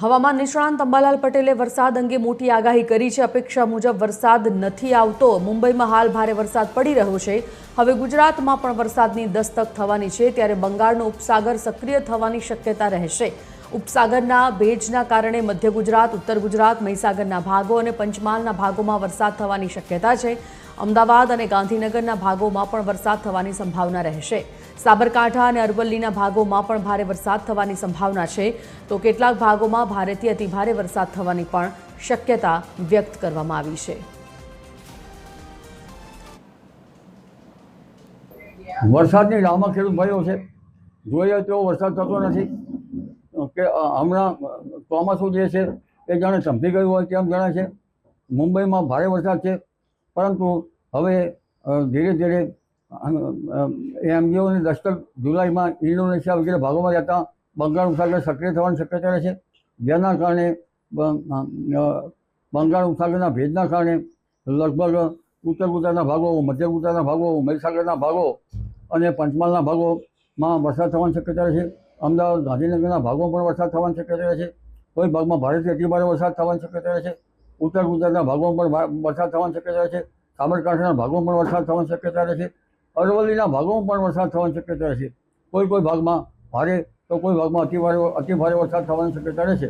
હવામાન નિષ્ણાંત અંબાલાલ પટેલે વરસાદ અંગે મોટી આગાહી કરી છે। અપેક્ષા મુજબ વરસાદ નથી આવતો। મુંબઈમાં હાલ ભારે વરસાદ પડી રહ્યો છે। હવે ગુજરાતમાં પણ વરસાદની દસ્તક થવાની છે, ત્યારે બંગાળનો ઉપસાગર સક્રિય થવાની શક્યતા રહેશે। ઉપસાગરના ભેજના કારણે મધ્ય ગુજરાત, ઉત્તર ગુજરાત, મહીસાગરના ભાગો અને પંચમહાલના ભાગોમાં વરસાદ થવાની શક્યતા છે। અમદાવાદ અને ગાંધીનગરના ભાગોમાં પણ વરસાદ થવાની સંભાવના રહેશે। સાબરકાંઠા અને અરવલ્લીના ભાગોમાં પણ ભારે વરસાદ થવાની સંભાવના છે, તો કેટલાક ભાગોમાં ભારેથી અતિભારે વરસાદ થવાની પણ શક્યતા વ્યક્ત કરવામાં આવી છે। વરસાદની રાહમાં ખેડૂત ભાઈઓ છે, જોઈએ તેવો વરસાદ થતો નથી કે હમણાં ચોમાસું જે છે એ જાણે ચંપી ગયું હોય તેમ જણાય છે। મુંબઈમાં ભારે વરસાદ છે, પરંતુ હવે ધીરે ધીરે એમજીઓની દસ્તક જુલાઈમાં ઇન્ડોનેશિયા વગેરે ભાગોમાં જતાં બંગાળ ઉપસાગર સક્રિય થવાની શક્યતા રહે છે, જેના કારણે બંગાળ ઉપસાગરના ભેજના કારણે લગભગ ઉત્તર ગુજરાતના ભાગો, મધ્ય ગુજરાતના ભાગો, મહીસાગરના ભાગો અને પંચમહાલના ભાગોમાં વરસાદ થવાની શક્યતા રહે છે। અમદાવાદ, ગાંધીનગરના ભાગોમાં પણ વરસાદ થવાની શક્યતા રહે છે। કોઈ ભાગમાં ભારેથી અતિભારે વરસાદ થવાની શક્યતા રહે છે। ઉત્તર ગુજરાતના ભાગોમાં પણ વરસાદ થવાની શક્યતા રહે છે। સાબરકાંઠાના ભાગોમાં પણ વરસાદ થવાની શક્યતા રહે છે। અરવલ્લીના ભાગોમાં પણ વરસાદ થવાની શક્યતા રહે છે। કોઈ ભાગમાં ભારે તો કોઈ ભાગમાં અતિભારે વરસાદ થવાની શક્યતા રહે છે।